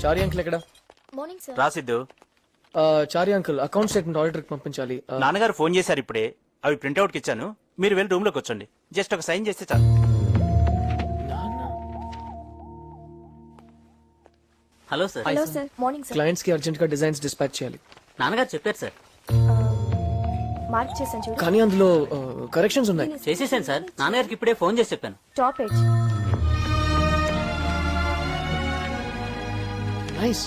చారి uncle ఎక్కడ? Morning sir. రాసిద్దు. Chari uncle account statement auditor పంపించాలి. నాన్నగారు ఫోన్ చేశారు ఇప్పుడే. అవి ప్రింట్అవుట్ కి ఇచ్చాను. మీరు వెళ్ళి రూమ్ లోకి వచ్చండి. జస్ట్ ఒక సైన్ చేస్తే చాలు. Hello sir. Hello sir. Morning sir. Clients కి అర్జెంట్ గా డిజైన్స్ డిస్పాచ్ చేయాలి. నాన్నగారు చెప్పారు సార్. మార్క్ చేశాను చూడు. కానీ అందులో కరెక్షన్స్ ఉన్నాయి. చేసేసాను సార్. నాన్నగారికి ఇప్పుడే ఫోన్ చేసి చెప్పాను. Top edge. నైస్.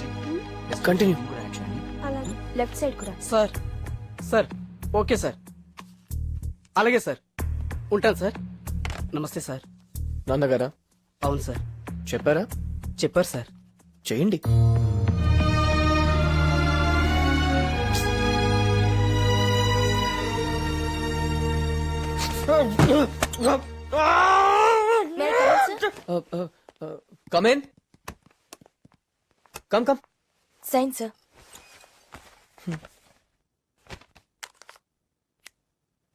కంటిన్యూ. అలాగే లెఫ్ట్ సైడ్ కూడా. సార్ సార్ ఓకే సార్, అలాగే సార్, ఉంటాను సార్. నమస్తే సార్. నాన్నగారా? అవును సార్. చెప్పారా? చెప్పారు సార్. చేయండి. Come in. Come come. Sign sir.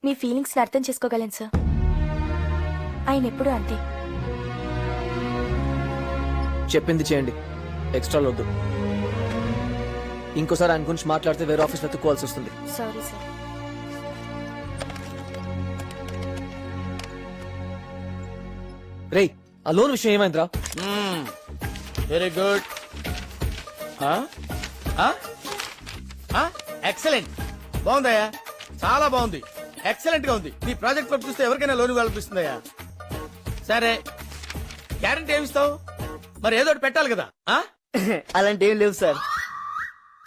మీ ఫీలింగ్స్ అర్థం చేసుకోగలను సార్. ఆయన ఎప్పుడు అంతే. చెప్పింది చేయండి, ఎక్స్ట్రా వద్దు. ఇంకోసారి ఆయన గురించి మాట్లాడితే వేరే ఆఫీస్ వెతుక్కోవాల్సి వస్తుంది. Sorry sir. రేయ్, ఆ లోన్ విషయం ఏమైందిరా? Very good. ఎక్సలెంట్. బాగుందయ్యా, చాలా బాగుంది. ఎక్సలెంట్ గా ఉంది. నీ ప్రాజెక్ట్ వర్క్ చూస్తే ఎవరికైనా లోన్ కల్పిస్తుందయ్యా. సరే, గ్యారంటీ ఏమిస్తావు? మరి ఏదో ఒకటి పెట్టాలి కదా. అలాంటి ఏం లేవు సార్.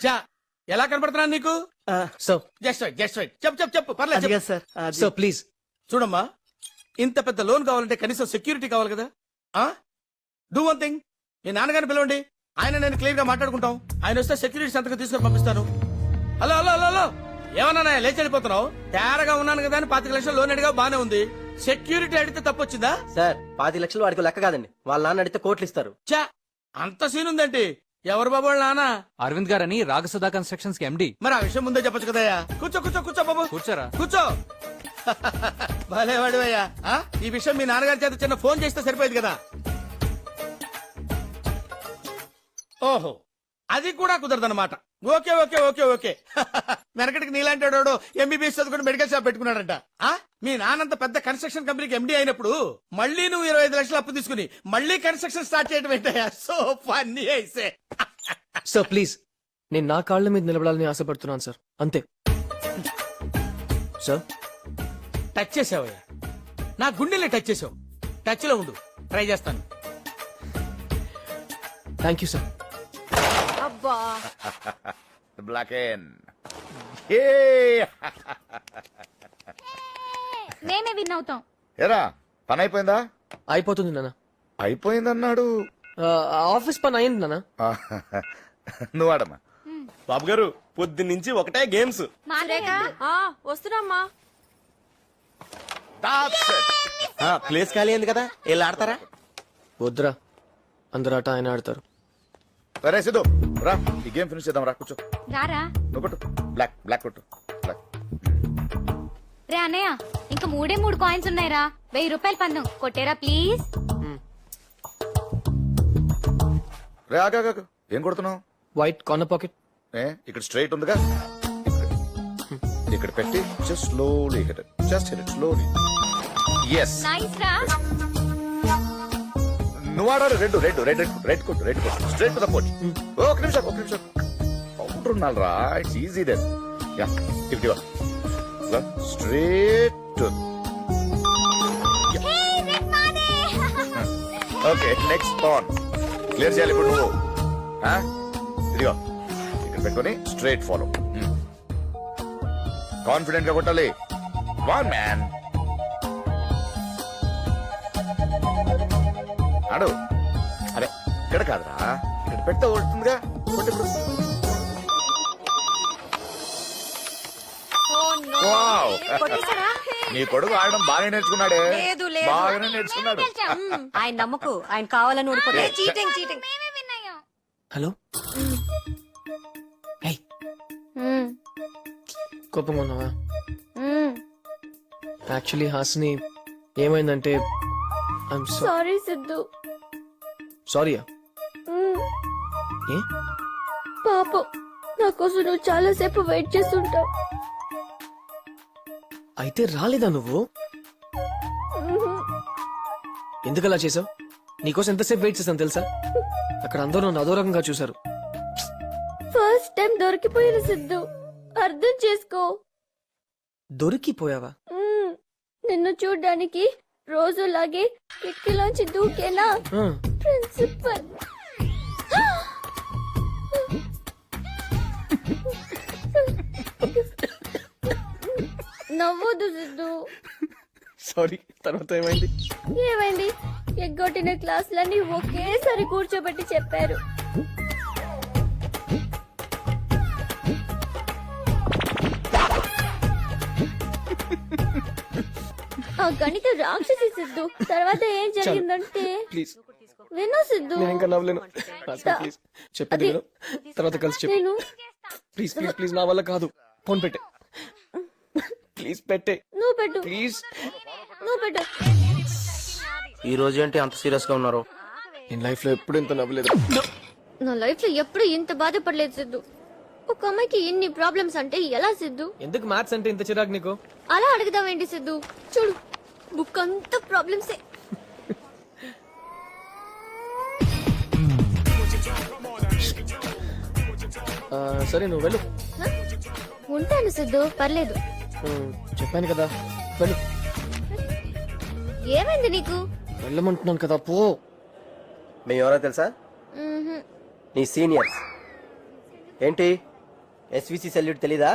చా, ఎలా కనపడుతున్నాను నీకు? So just right, just right. చెప్పు చెప్పు చెప్పు, పర్లేదు చెప్పు. సార్ సో ప్లీజ్ చూడమ్మా, ఇంత పెద్ద లోన్ కావాలంటే కనీసం సెక్యూరిటీ కావాలి కదా. డూ వన్ థింగ్, మీ నాన్నగారిని పిలవండి. ఆయన నేను క్లియర్ గా మాట్లాడుకుంటాం. ఆయన వస్తే సెక్యూరిటీ సంతకం తీసుకొని పంపిస్తాను. హలో హలో హలో హలో, ఏమన్నా లేచి వెళ్ళిపోతున్నావు? తేరగా ఉన్నాను కదా అని 25 లక్షలు లోన్ అడిగా బానే ఉంది. సెక్యూరిటీ అడిగితే తప్పొచ్చిందా? సార్ 25 లక్షలు వాడికి లెక్క కాదండి. వాళ్ళ నాన్న అడిగితే కోట్లు ఇస్తారు. చా, అంత సీన్ ఉందంటే ఎవరు బాబు వాళ్ళ నాన్న? అరవింద్ గారని రాగసుధా కన్స్ట్రక్షన్స్ కి ఎండి. మరి ఆ విషయం ముందే చెప్పొచ్చు కదయ్యా. కూర్చో కూర్చో కూర్చో బాబు, కూర్చోరా. కూర్చో. భలే వాడివయ్యా. ఈ విషయం మీ నాన్నగారి చేత చిన్న ఫోన్ చేస్తే సరిపోయేది కదా. ఓహో, అది కూడా కుదరదన్నమాట. Okay okay okay okay. వెనకటికి నీలాంటి వాడు ఎంబీబీఎస్ చదువుకుని మెడికల్ షాప్ పెట్టుకున్నాడంట. మీ నాన్నంత పెద్ద కన్స్ట్రక్షన్ కంపెనీకి ఎండీ అయినప్పుడు మళ్ళీ నువ్వు 25 లక్షలు అప్పు తీసుకుని మళ్ళీ కన్స్ట్రక్షన్ స్టార్ట్ చేయడం ఏంటయ్యా? సో ఫన్నీ అయితే. సార్ ప్లీజ్, నేను నా కాళ్ళ మీద నిలబడాలని ఆశపడుతున్నాను సార్, అంతే. సార్ టచ్ చేసావయ్యా, నా గుండెల్ని టచ్ చేసావు. టచ్ లో ఉండు, ట్రై చేస్తాను. Thank you sir. అబ్బా, బ్లాక్ ఎన్. మేమే విన్ అవుతాం. ఎరా, పని అయిపోయిందా? అయిపోతుంది నాన్న. అయిపోయిందన్నాడు. ఆఫీస్ పని అయింది నాన్న. నువ్వు ఆడమ్మా. బాబు గారు పొద్దున్నుంచి ఒకటే గేమ్స్. వస్తున్నామ్మా. ప్లేస్ ఖాళీ అయింది కదా, వెళ్ళి ఆడతారా? వద్దురా, అందరు ఆట ఆయన ఆడతారు. సరే సిద్ధు, రా ఈ గేమ్ ఫినిష్ చేద్దాం. రా కూర్చో. రారా. నువ్వు కొట్టు, బ్లాక్ బ్లాక్ కొట్టు. బ్లాక్. రే అన్నయ్య, ఇంకా 3 కాయిన్స్ ఉన్నాయిరా. 1000 రూపాయలు పందెం కొట్టేరా ప్లీజ్. రే ఆగా, ఏం కొడుతున్నావు? White corner pocket. ఇక్కడ స్ట్రైట్ ఉందిగా, ఇక్కడ పెట్టి just slowly hit it. Just hit it slowly. Yes, nice రా. నువ్వు ఆడారు. రెడ్ రెడ్ రెడ్ రెడ్ కొట్టు, రెడ్ కొట్టు. Straight to the pouch. ఒక నిమిషం పౌడర్ ఉండాలి రా. It's easy then. Yeah, if straight to. Okay, next పాన్ క్లియర్ చేయాలి ఇప్పుడు నువ్వు. ఇదిగో ఇక్కడ పెట్టుకొని స్ట్రైట్ ఫాలో. కాన్ఫిడెంట్ గా కొట్టాలి. వన్ మ్యాన్ ఆడు. అరే ఇక్కడ కాదురా, ఇక్కడ పెడితే కొడుతుందిగా. కొట్టు. వావ్, నీ కొడుకు ఆడడం బాగా నేర్చుకున్నాడే. బాగానే నేర్చుకున్నాడు. ఆయన నమ్మకు, ఆయన కావాలని ఊడిపోతే హలో. కోపంగా ఉన్నావా? యాక్చువల్లీ హాస్ని ఏమైందంటే ఐఎమ్ సారీ సిద్ధు. సారీయా ఏ పాపం నా కోసం నువ్వు చాలా సేపు వెయిట్ చేస్తుంటావు. అయితే రాలేదా నువ్వు? ఎందుకు అలా చేసావు? నీకోసం ఎంతసేపు వెయిట్ చేశాను తెలుసా? అక్కడ అందరూ నన్ను అదో రకంగా చూశారు. ఫస్ట్ టైం దొరికిపోయిన సిద్ధు, అర్థం చేసుకో. దొరికిపోయావా? నిన్ను చూడ్డానికి రోజులాగే కిటికీలోంచి దూకేనా ఆ, ప్రిన్సిపల్. నవ్వొద్దు సిద్ధు. సారీ. తర్వాత ఏమైంది? ఏమైంది? ఎగ్గొట్టిన క్లాసులన్నీ ఒకేసారి కూర్చోబెట్టి చెప్పారు. ఆ గణిత రాక్షసి సిద్ధు. తర్వాత ఏం జరిగిందంటే ప్లీజ్ విను సిద్ధు. నేను ఇంకా నవ్వలేను. హాస్ని ప్లీజ్ చెప్పేది విను. తర్వాత కలిసి చెప్పు. నేను ప్లీజ్ ప్లీజ్ ప్లీజ్ నా వల్ల కాదు. ఫోన్ పెట్టే. ప్లీజ్ పెట్టే నువ్వు పెట్టు, ప్లీజ్. నువ్వు పెట్టు. ఈ రోజు ఏంటి అంత సీరియస్ గా ఉన్నారు? నేను లైఫ్ లో ఎప్పుడు ఇంత నవ్వలేదు. నా లైఫ్ లో ఎప్పుడు ఇంత బాధపడలేదు సిద్ధు. ఒక అమ్మాయికి ఇన్ని ప్రాబ్లమ్స్ అంటే ఎలా సిద్ధు? ఎందుకు మ్యాథ్స్ అంటే ఇంత చిరాకు నీకు? అలా అడుగుదామేంటి సిద్ధు? చూడు, బుక్ అంతా ప్రాబ్లమ్సే. సరే నువ్వు వెళ్ళు. ఉంటాను సిద్ధు, పర్లేదు. చెప్పాను కదా వెళ్ళు. ఏమైంది నీకు? వెళ్ళమంటున్నాను కదా పో. మేము ఎవరో తెలుసా? మ్హూ. నీ సీనియర్స్. ఏంటి ఎస్విసి సెల్యూట్ తెలీదా?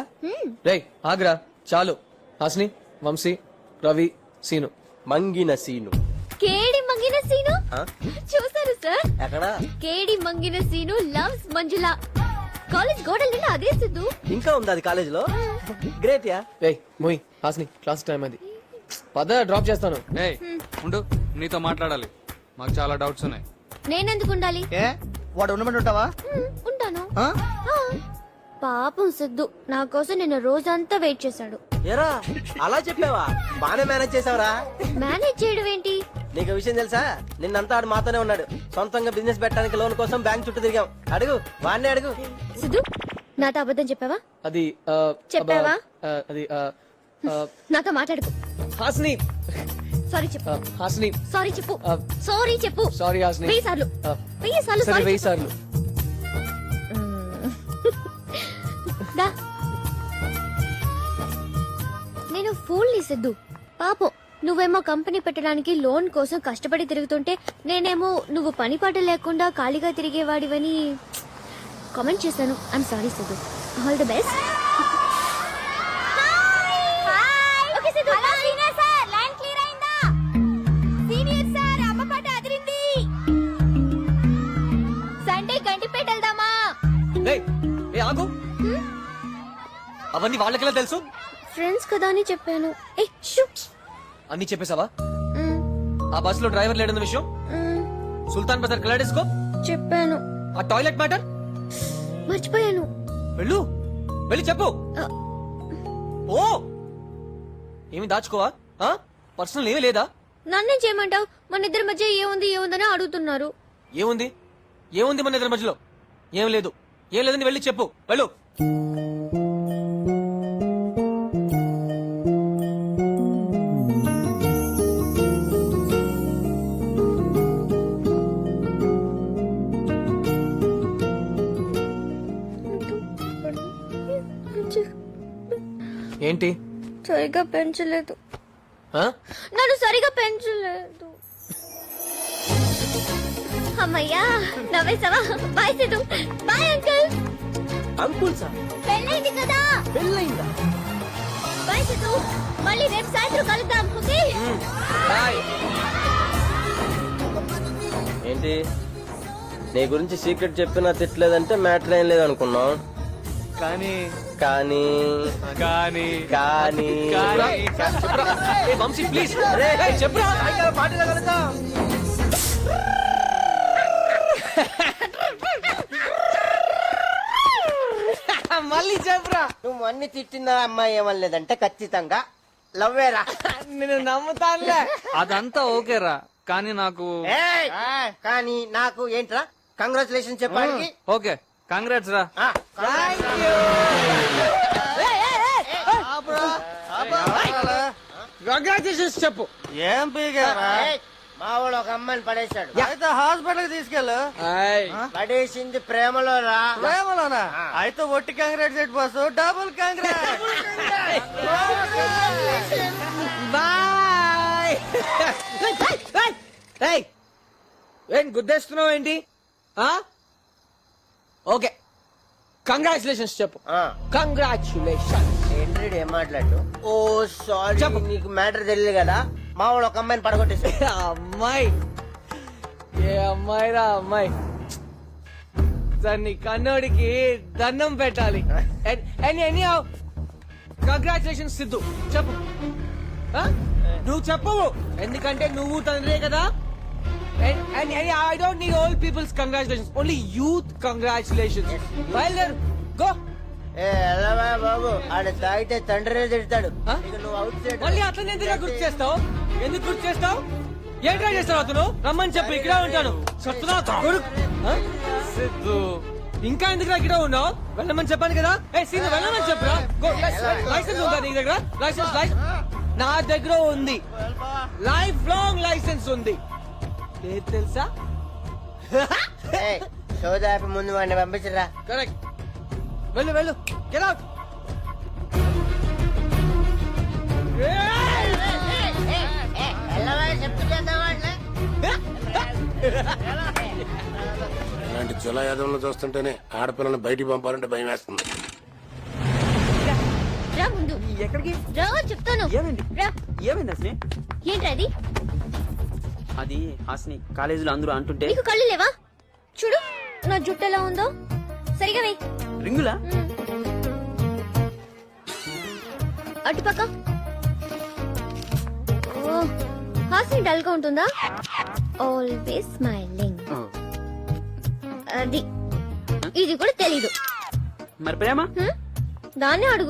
రేయ్ ఆగ్రా చాలు. హాస్ని, వంశీ, రవి, సీను. మంగిన సీను. కేడి మంగిన సీను ఆ? చూసారు సార్? ఎక్కడా? కేడి మంగిన సీను లవ్స్ మంజుల. కాలేజ్ గోడల నిండా అదే సిద్ధు. ఇంకా ఉంది అది కాలేజ్ లో. గ్రేట్ యా. రేయ్ మోయ్, హాస్ని క్లాస్ టైం అది. పద డ్రాప్ చేస్తాను. ఏయ్ ఉండు, నీతో మాట్లాడాలి. మాకు చాలా డౌట్స్ ఉన్నాయి. నేనెందుకు ఉండాలి? వాడు ఉండమంటే ఉంటావా? ఉంటాను. ఆ. పాపం సిద్ధు నా కోసం నిన్న రోజంతా వెయిట్ చేశాడు. ఏరా అలా చెప్పావా? బానే మేనేజ్ చేసావురా. మేనేజ్ చేయడం ఏంటి? నీకు విషయం తెలుసా? నిన్నంతా ఆడు మాతోనే ఉన్నాడు. సొంతంగా బిజినెస్ పెట్టడానికి లోన్ కోసం బ్యాంక్ చుట్టూ తిరిగాం. అడుగు, వాడిని అడుగు. సిద్ధు నాతో అబద్ధం చెప్పావా? అది చెప్పావా? అది నాతో మాట్లాడుకో. హాస్ని. సారీ చెప్పు. హాస్ని సారీ చెప్పు. సారీ చెప్పు. సారీ హాస్ని. 1000 సార్లు. 1000 సార్లు సరే సారీ 1000 సార్లు. దా. నేను ఫూల్ ని సిద్ధు. పాపం నువ్వేమో కంపెనీ పెట్టడానికి లోన్ కోసం కష్టపడి తిరుగుతుంటే నేనేమో నువ్వు పని పాట లేకుండా ఖాళీగా తిరిగేవాడివని కామెంట్ చేశాను. I'm sorry Siddhu. All the best. Sunday Gandipet వెళ్దామా? రేయ్ ఏ ఆగు. అవన్నీ వాళ్ళకెలా తెలుసు? ఫ్రెండ్స్ కదా అని చెప్పాను. ఏ షూ. అన్ని చెప్పేశావా? ఆ బస్ లో డ్రైవర్ లేడన్న విషయం, సుల్తాన్ బజార్ కలాడేసుకో చెప్పాను. ఆ టాయిలెట్ మ్యాటర్ మర్చిపోయాను. వెళ్ళు, వెళ్ళి చెప్పు. ఓ ఏమి దాచుకోవా? పర్సనల్ ఏమీ లేదా? నన్నేం చేయమంటావు? మన ఇద్దరి మధ్య ఏముందని అడుగుతున్నారు. ఏముంది? ఏముంది మన ఇద్దరి మధ్యలో? ఏం లేదు. ఏం లేదని వెళ్ళి చెప్పు. వెళ్ళు. ఏంటి? సరిగా పెంచలేదు. ఆ? నన్ను సరిగా పెంచలేదు. అమ్మయ్యా నవ్వేసావా? Bye Siddhu. Bye uncle. Uncle sir పెళ్ళైంది కదా. పెళ్ళయిందా? బాయ్ సిద్ధు. మళ్ళీ రేపు సాయంత్రం కలుద్దాం. Okay bye. ఏంటి నీ గురించి సీక్రెట్ చెప్పినా తిట్టలేదంటే మ్యాటర్ ఏం లేదనుకున్నాం. కానీ కానీ కానీ కానీ ఏ వంశీ ప్లీజ్ చెప్పురా. మళ్ళీ చెప్పురా. నువ్వు అన్ని తిట్టిన అమ్మాయి ఏమనలేదంటే ఖచ్చితంగా లవ్వేరా. నేను నమ్ముతానులే. అదంతా ఓకేరా కానీ నాకు ఏయ్! కానీ నాకు ఏంట్రా కంగ్రాచులేషన్ చెప్పడానికి ఓకే కంగ్రాట్స్ రా. కంగ్రాచులేషన్స్ చెప్పు. ఏం పీగారా మా వాడు ఒక అమ్మాయిని పడేశాడు అయితే హాస్పిటల్ తీసుకెళ్ళు పడేసింది ప్రేమలో రా ప్రేమలోనా అయితే ఒట్టి congress set boss double congress boy. ఏం గుద్దేస్తున్నావు ఏంటి? ఓకే కంగ్రాచులేషన్స్ చెప్పు. కంగ్రాచులేషన్. ఏంటి ఏం మాట్లాడు ఓ సారీ చెప్పు. నీకు మ్యాటర్ తెలియదు కదా మా వాడు ఒక అమ్మాయిని పడగొట్టేశాడు అమ్మాయి ఏ అమ్మాయి రా అమ్మాయి. దాన్ని కన్నోడికి దండం పెట్టాలి. కంగ్రాచులేషన్ సిద్ధు చెప్పు. నువ్వు చెప్పవు ఎందుకంటే నువ్వు తండ్రే కదా. I don't need all peoples congratulations, only youth congratulations. బయలుదేరు గో. ఏ ఎల్లవా బాబు ఆడ తాగితే తండ్రినే తిడతాడు ఆ? ఇక నువ్వు అవుట్ సైడ్ మళ్ళీ అతను ఎందుకు గుర్తు చేస్తావు? ఎందుకు గుర్తు చేస్తావు? ఏం ట్రై చేస్తావు? అతను రమ్మని చెప్పు, ఇక్కడే ఉంటాను. చెప్తున్నా కొడుకు. సిద్ధు ఇంకా ఎందుకు ఇక్కడ ఉన్నావు? వెళ్ళమని చెప్పాను కదా. ఏ సీను వెళ్ళమని చెప్పురా. లైసెన్స్ ఉందా నీ దగ్గర? లైసెన్స్ నా దగ్గర ఉంది. లైఫ్ లాంగ్ లైసెన్స్ ఉంది. ఏది తెలుసా? సోదాపి ముందు వాడిని పంపించరా కరెక్ట్. వెళ్ళు వెళ్ళు. Get out. ఇలాంటి చులా యాదవులను చూస్తుంటేనే ఆడపిల్లని బయటికి పంపాలంటే భయం వేస్తుంది. రా ముందు. ఎక్కడికి? రా చెప్తాను. ఏమైంది? రా. ఏమైంది అసలు? ఏంట్రా అది? అది హాస్ని కాలేజీలో అందరూ అంటుంటే నీకు కళ్ళు లేవా? చూడు నా జుట్టు ఎలా ఉందో. సరిగా వెయ్యి. రింగులా? అటుపక్క. ఓ హాస్ని డల్ గా ఉంటుందా? Always smiling. అది ఇది కూడా తెలీదు. మరి ప్రేమ? దాన్నే అడుగు.